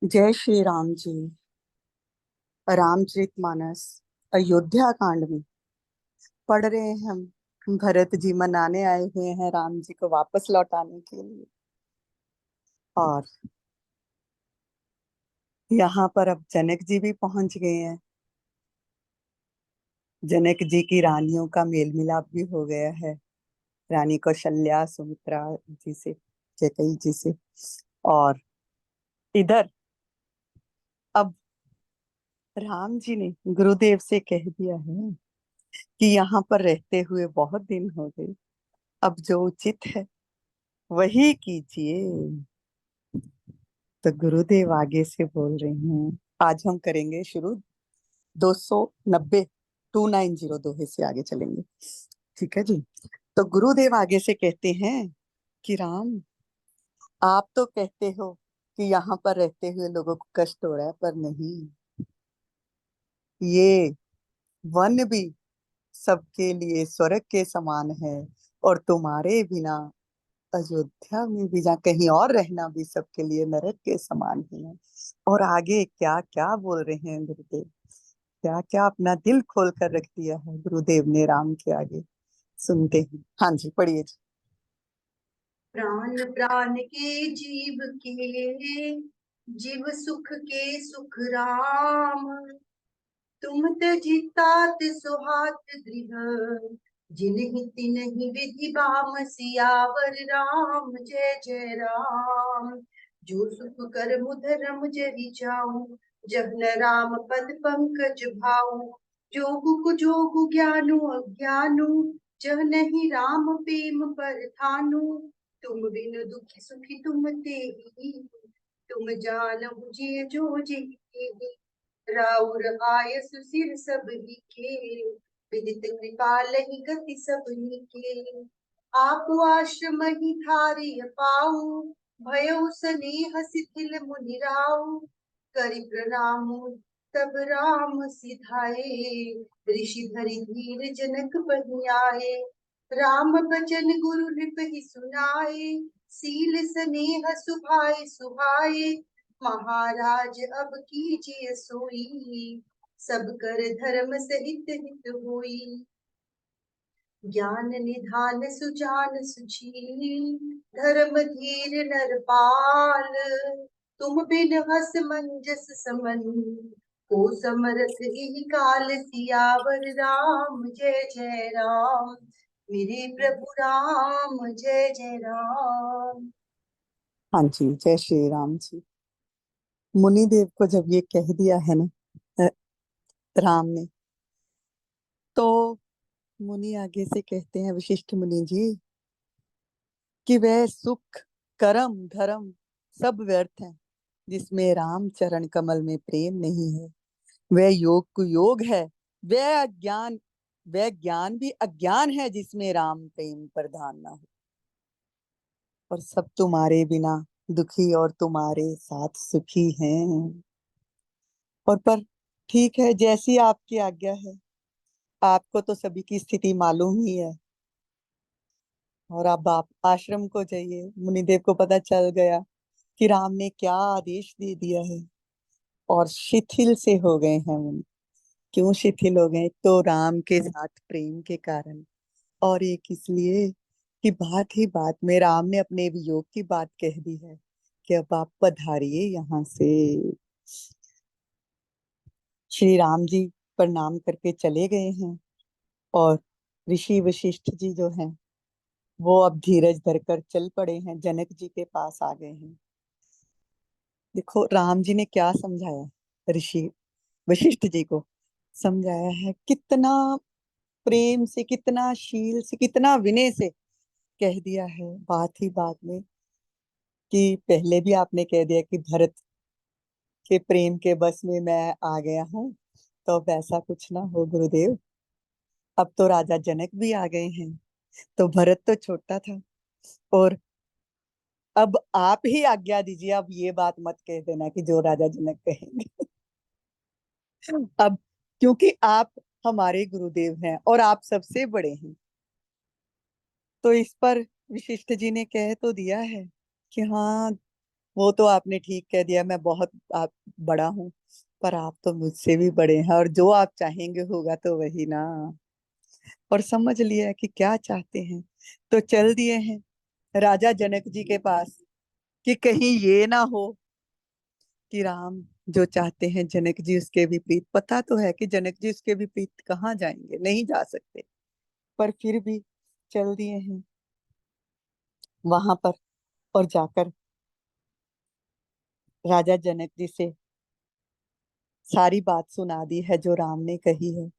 जय श्री राम जी। रामचरितमानस अयोध्या कांड में पढ़ रहे हैं हम। भरत जी मनाने आए हुए हैं राम जी को वापस लौटाने के लिए। और यहाँ पर अब जनक जी भी पहुंच गए हैं। जनक जी की रानियों का मेल मिलाप भी हो गया है। रानी कौशल्या, सुमित्रा जी से, कैकेयी जी से। और इधर अब राम जी ने गुरुदेव से कह दिया है कि यहाँ पर रहते हुए बहुत दिन हो गए। अब जो उचित है वही कीजिए। तो गुरुदेव आगे से बोल रहे हैं। आज हम करेंगे शुरू 290, 290 दोहे से आगे चलेंगे। ठीक है जी। तो गुरुदेव आगे से कहते हैं कि राम, आप तो कहते हो कि यहाँ पर रहते हुए लोगों को कष्ट हो रहा है, पर नहीं, ये वन भी सबके लिए स्वर्ग के समान है। और तुम्हारे बिना अयोध्या में भी, जहाँ कहीं और रहना भी सबके लिए नरक के समान ही है। और आगे क्या क्या बोल रहे हैं गुरुदेव, क्या क्या अपना दिल खोल कर रख दिया है गुरुदेव ने राम के आगे। सुनते हैं। हाँ जी, पढ़िए जी। प्राण प्राण के जीव के, जीव सुख के सुख राम। तुम तजि तात सुहात गृह, जिनहि तिनहि विधि बाम सियावर राम। जय जय राम। जो सुख कर मुधरम जरि जाऊं, जब न राम पद पंकज भाऊ। जोगु जोगु ज्ञानु अज्ञानु, जह नहीं राम प्रेम पर थानु। तुम बिनु दुखी सुखी तुम ते ही, तुम जानहु जिय जो जेहि। राउर आय सुसिर सबहि के, विदित कृपालहि गति सबहि के। आप आश्रम ही धारिय पाऊ, भयउ सनेह शिथिल मुनि राऊ। करि प्रणाम तब राम सिधाए, ऋषि धरि धीर जनक बहि आए। राम बचन गुरु नृपहि सुनाए, सील स्नेह सुभाए सुभाए। महाराज अब कीजिए सोई, सब कर धर्म सहित हित होई। ज्ञान निधान सुजान सुची, धर्म धीर नरपाल। तुम बिन हस मंजस समन, को समरथ इहि काल। सियावर राम जय जय राम, मेरे प्रभु राम जय जय राम। हाँ जी, जय श्री राम जी। मुनि देव को जब ये कह दिया है ना राम ने, तो मुनि आगे से कहते हैं, वशिष्ठ मुनि जी, कि वह सुख, कर्म, धर्म सब व्यर्थ है जिसमें राम चरण कमल में प्रेम नहीं है। वह योग कुयोग है, वह अज्ञान, वह ज्ञान भी अज्ञान है जिसमें राम प्रेम प्रधान ना हो। और सब तुम्हारे बिना दुखी और तुम्हारे साथ सुखी हैं। और पर ठीक है, जैसी आपकी आज्ञा है। आपको तो सभी की स्थिति मालूम ही है। और अब आप आश्रम को जाइए। मुनिदेव को पता चल गया कि राम ने क्या आदेश दे दिया है। और शिथिल से हो गए हैं मुनि। क्यों शिथिल हो गए? तो राम के साथ प्रेम के कारण। और एक इसलिए कि बात ही बात में राम ने अपने वियोग की बात कह दी है कि अब आप पधारिए यहाँ से। श्री राम जी प्रणाम करके चले गए हैं। और ऋषि वशिष्ठ जी जो हैं, वो अब धीरज धरकर चल पड़े हैं, जनक जी के पास आ गए हैं। देखो राम जी ने क्या समझाया, ऋषि वशिष्ठ जी को समझाया है कितना प्रेम से, कितना शील से, कितना विनय से कह दिया है बात ही बात में। कि पहले भी आपने कह दिया कि भरत के प्रेम के बस में मैं आ गया हूँ, तो अब ऐसा कुछ ना हो गुरुदेव। अब तो राजा जनक भी आ गए हैं, तो भरत तो छोटा था। और अब आप ही आज्ञा दीजिए, अब ये बात मत कह देना कि जो राजा जनक कहेंगे। अब क्योंकि आप हमारे गुरुदेव हैं और आप सबसे बड़े हैं, तो इस पर विशिष्ट जी ने कह तो दिया है कि हाँ, वो तो आपने ठीक कह दिया, मैं बहुत आप बड़ा हूँ, पर आप तो मुझसे भी बड़े हैं, और जो आप चाहेंगे होगा तो वही ना। और समझ लिया कि क्या चाहते हैं, तो चल दिए हैं राजा जनक जी के पास, कि कहीं ये ना हो कि राम जो चाहते हैं जनक जी उसके विपरीत। पता तो है कि जनक जी उसके विपरीत कहाँ जाएंगे, नहीं जा सकते, पर फिर भी चल दिए हैं वहां पर। और जाकर राजा जनक जी से सारी बात सुना दी है जो राम ने कही है,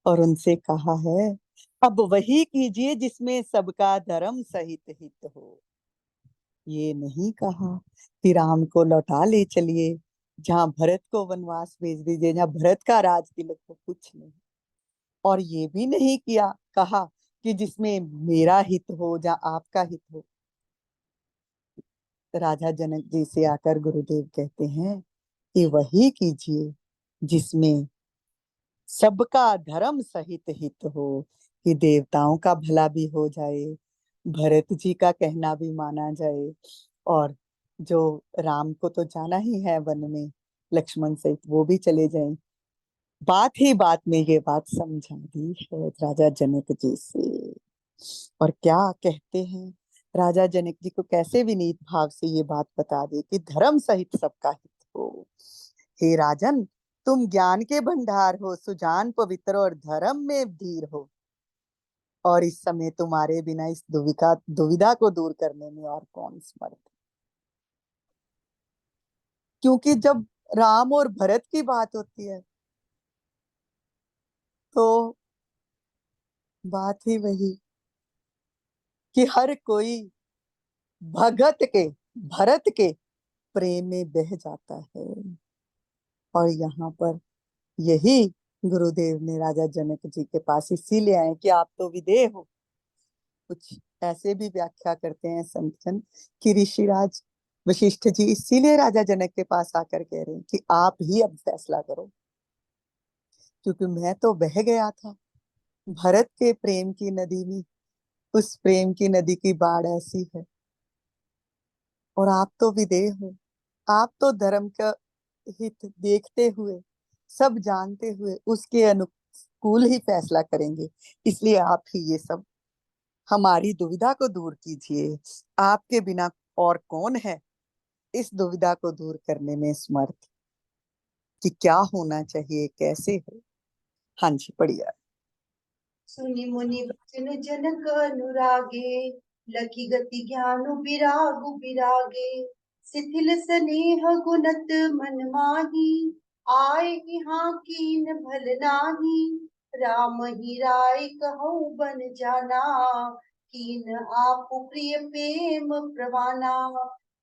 और उनसे कहा है, अब वही कीजिए जिसमें सबका धर्म सहित हित हो। ये नहीं कहा कि राम को लौटा ले चलिए, जहां भरत को वनवास भेज दीजिए, जहां भरत का राज तिलक हो, कुछ नहीं। और ये भी नहीं किया, कहा कि जिसमें मेरा हित हो, जहां आपका हित हो। राजा जनक जी से आकर गुरुदेव कहते हैं कि वही कीजिए जिसमें सबका धर्म सहित हित हो, कि देवताओं का भला भी हो जाए, भरत जी का कहना भी माना जाए, और जो राम को तो जाना ही है वन में लक्ष्मण सहित, वो भी चले जाएं। बात ही बात में ये बात समझा दी है राजा जनक जी से। और क्या कहते हैं, राजा जनक जी को कैसे विनीत भाव से ये बात बता दे कि धर्म सहित सबका हित हो। हे राजन, तुम ज्ञान के भंडार हो, सुजान पवित्र और धर्म में धीर हो, और इस समय तुम्हारे बिना इस दुविधा दुविधा को दूर करने में और कौन समर्थ है। क्योंकि जब राम और भरत की बात होती है, तो बात ही वही कि हर कोई भगत के, भरत के प्रेम में बह जाता है। और यहाँ पर यही गुरुदेव ने राजा जनक जी के पास इसीलिए आए कि आप तो विदेह हो। कुछ ऐसे भी व्याख्या करते हैं संतजन कि ऋषिराज वशिष्ठ जी इसीलिए राजा जनक के पास आकर कह रहे हैं कि आप ही अब फैसला करो, क्योंकि मैं तो बह गया था भरत के प्रेम की नदी में। उस प्रेम की नदी की बाढ़ ऐसी है, और आप तो विदेह हो। आप तो धर्म का हित देखते हुए, सब जानते हुए उसके अनुकूल ही फैसला करेंगे। इसलिए आप ही ये सब हमारी दुविधा को दूर कीजिए। आपके बिना और कौन है इस दुविधा को दूर करने में समर्थ, कि क्या होना चाहिए, कैसे हो। हाँ जी, बढ़िया। सुनि मुनि वचन जनक अनुरागे, लखी गति ज्ञान विरागु विरागे, शिथिल स्नेह गुणत मन माही, आए यहाँ कीन भल नाही, राम ही राय कहूँ बन जाना, कीन आप प्रिय प्रेम प्रवाना,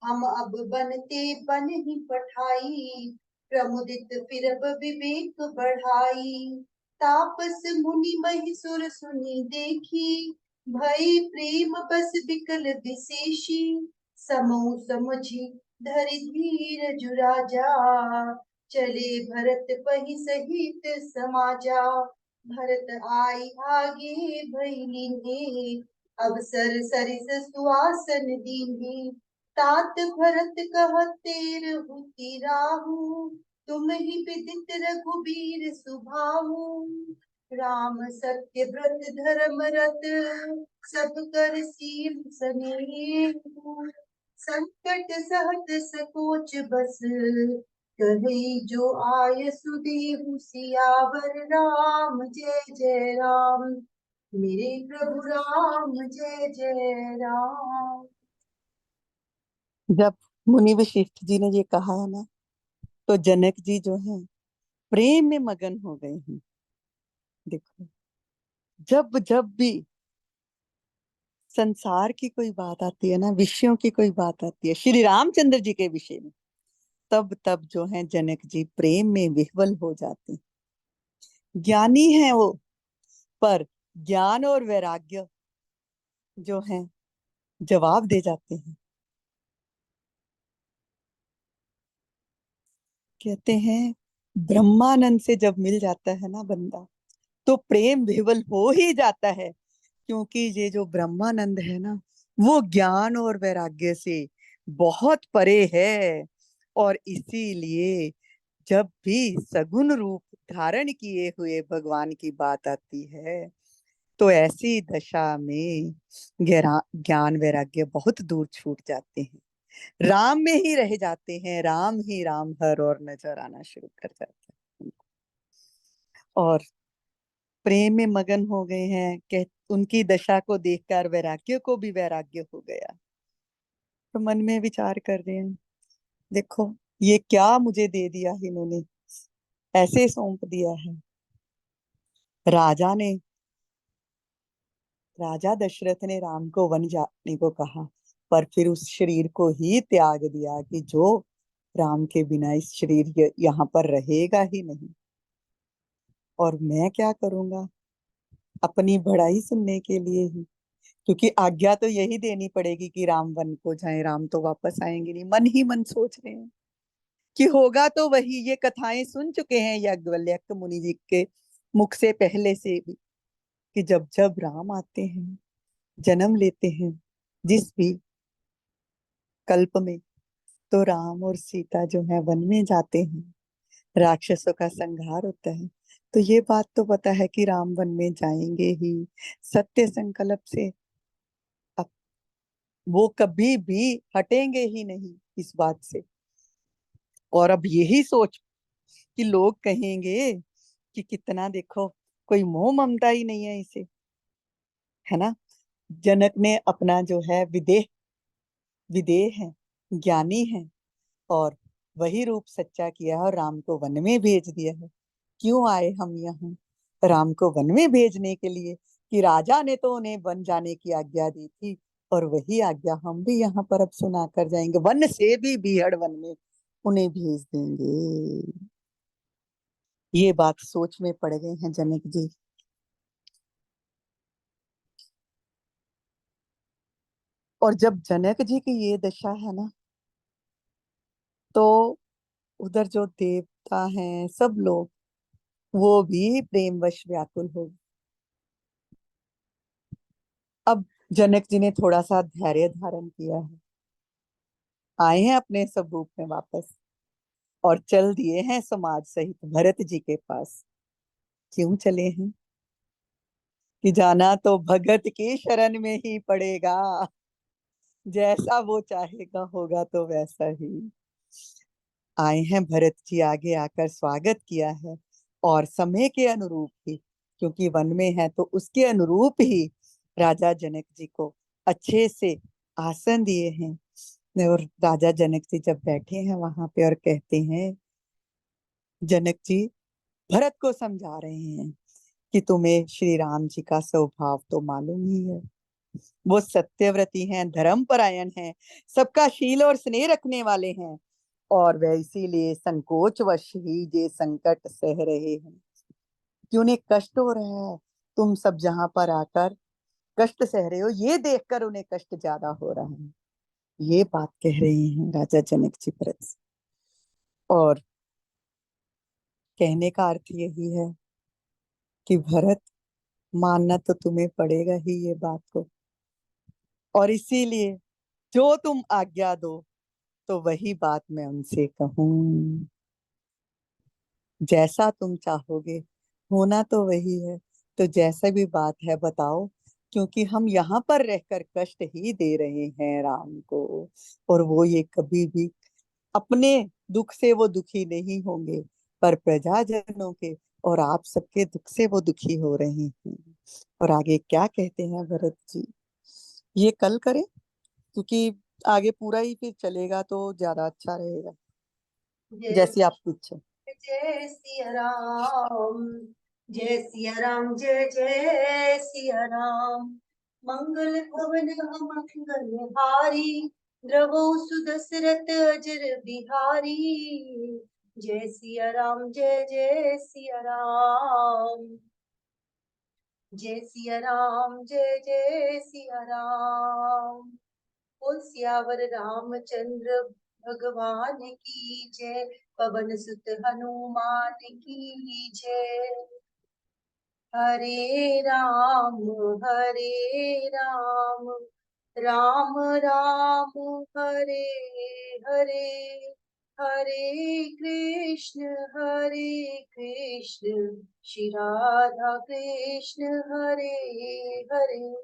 हम अब बनते बन ही पठाई, प्रमुदित फिर अब विवेक बढ़ाई, तापस मुनि महिसुर सुनी देखी, भई प्रेम बस बिकल विशेषी, समूह समझी धरि धीर जुराजा, चले भरत पहि सहित समाजा, भरत आई आगे भई लीन्हे, अवसर सरिस सुआसन दीन्हे, तात भरत कहते रहुति राहु, तुम ही विदित रघुबीर सुभाहु, राम सत्य व्रत धर्म रत, सब कर सील सनेहु, संकट सहत सकोच बस, कहे जो आय सुदेहु सियावर राम जय जय राम, मेरे प्रभु राम जय जय राम। जब मुनि वशिष्ठ जी ने ये कहा है ना, तो जनक जी जो है प्रेम में मगन हो गए हैं। देखो, जब जब भी संसार की कोई बात आती है ना, विषयों की कोई बात आती है श्री रामचंद्र जी के विषय में, तब तब जो है जनक जी प्रेम में विह्वल हो जाते हैं। ज्ञानी है वो, पर ज्ञान और वैराग्य जो है जवाब दे जाते हैं। कहते हैं ब्रह्मानंद से जब मिल जाता है ना बंदा, तो प्रेम विह्वल हो ही जाता है। क्योंकि ये जो ब्रह्मानंद है ना, वो ज्ञान और वैराग्य से बहुत परे है। और इसीलिए जब भी सगुण रूप धारण किए हुए भगवान की बात आती है, तो ऐसी दशा में ज्ञान वैराग्य बहुत दूर छूट जाते हैं, राम में ही रह जाते हैं, राम ही राम हर और नजर आना शुरू कर जाते हैं, और प्रेम में मगन हो गए हैं। कह उनकी दशा को देखकर वैराग्य को भी वैराग्य हो गया। तो मन में विचार कर रहे हैं, देखो ये क्या मुझे दे दिया इन्होंने, ऐसे सौंप दिया है। राजा ने राजा दशरथ ने राम को वन जाने को कहा, पर फिर उस शरीर को ही त्याग दिया कि जो राम के बिना इस शरीर यहाँ पर रहेगा ही नहीं। और मैं क्या करूंगा अपनी बढ़ाई सुनने के लिए ही, क्योंकि आज्ञा तो यही देनी पड़ेगी कि राम वन को जाए, राम तो वापस आएंगे नहीं। मन ही मन सोच रहे हैं कि होगा तो वही। ये कथाएं सुन चुके हैं याज्ञवल्क्य मुनि जी के मुख से पहले से भी, कि जब जब राम आते हैं, जन्म लेते हैं जिस भी कल्प में, तो राम और सीता जो है वन में जाते हैं, राक्षसों का संहार होता है। तो ये बात तो पता है कि राम वन में जाएंगे ही, सत्य संकल्प से। अब वो कभी भी हटेंगे ही नहीं इस बात से। और अब यही सोच कि लोग कहेंगे कि कितना देखो, कोई मोह ममता ही नहीं है इसे, है ना। जनक ने अपना जो है विदेह विदेह है, ज्ञानी है, और वही रूप सच्चा किया है और राम को वन में भेज दिया है। क्यों आए हम यहाँ राम को वन में भेजने के लिए, कि राजा ने तो उन्हें वन जाने की आज्ञा दी थी, और वही आज्ञा हम भी यहाँ पर अब सुना कर जाएंगे, वन से भी बीहड़ वन में उन्हें भेज देंगे। ये बात सोच में पड़ गए हैं जनक जी। और जब जनक जी की ये दशा है ना, तो उधर जो देवता हैं सब लोग, वो भी प्रेमवश व्याकुल हो गए। अब जनक जी ने थोड़ा सा धैर्य धारण किया है, आए हैं अपने स्वरूप में वापस, और चल दिए हैं समाज सहित भरत जी के पास। क्यों चले हैं, कि जाना तो भगत की शरण में ही पड़ेगा, जैसा वो चाहेगा होगा तो वैसा ही। आए हैं भरत जी, आगे आकर स्वागत किया है, और समय के अनुरूप ही, क्योंकि वन में है तो उसके अनुरूप ही राजा जनक जी को अच्छे से आसन दिए हैं। और राजा जनक जी जब बैठे हैं वहां पे और कहते हैं, जनक जी भरत को समझा रहे हैं कि तुम्हें श्री राम जी का स्वभाव तो मालूम ही है। वो सत्यव्रती हैं, धर्मपरायण हैं, सबका शील और स्नेह रखने वाले हैं, और वे इसीलिए संकोचवश ही ये संकट सह रहे हैं कि उन्हें कष्ट हो रहा है। तुम सब जहां पर आकर कष्ट सह रहे हो, ये देखकर उन्हें कष्ट ज्यादा हो रहा है। ये बात कह रहे हैं राजा जनक जी भरत से। और कहने का अर्थ यही है कि भरत, मानना तो तुम्हें पड़ेगा ही ये बात को, और इसीलिए जो तुम आज्ञा दो तो वही बात मैं उनसे कहूं। जैसा तुम चाहोगे, होना तो वही है। तो जैसा भी बात है बताओ, क्योंकि हम यहाँ पर रहकर कष्ट ही दे रहे हैं राम को, और वो ये कभी भी अपने दुख से वो दुखी नहीं होंगे, पर प्रजाजनों के और आप सबके दुख से वो दुखी हो रहे हैं। और आगे क्या कहते हैं भरत जी, ये कल करें, क्योंकि आगे पूरा ही फिर चलेगा तो ज्यादा अच्छा रहेगा, जय जैसे आप पूछे। जय सिया राम, जय सिया राम, जय जय सिया राम। मंगल भवन मंगल हारी, द्रवो सुदशरथ अजर बिहारी। जय सिया राम, जय जय सिया राम, जय सिया राम, जय जय सिया राम। बोल सियावर रामचंद्र भगवान की जय, पवन सुत हनुमान की जय। हरे राम, हरे राम, राम राम हरे हरे, हरे कृष्ण श्री राधा कृष्ण हरे हरे।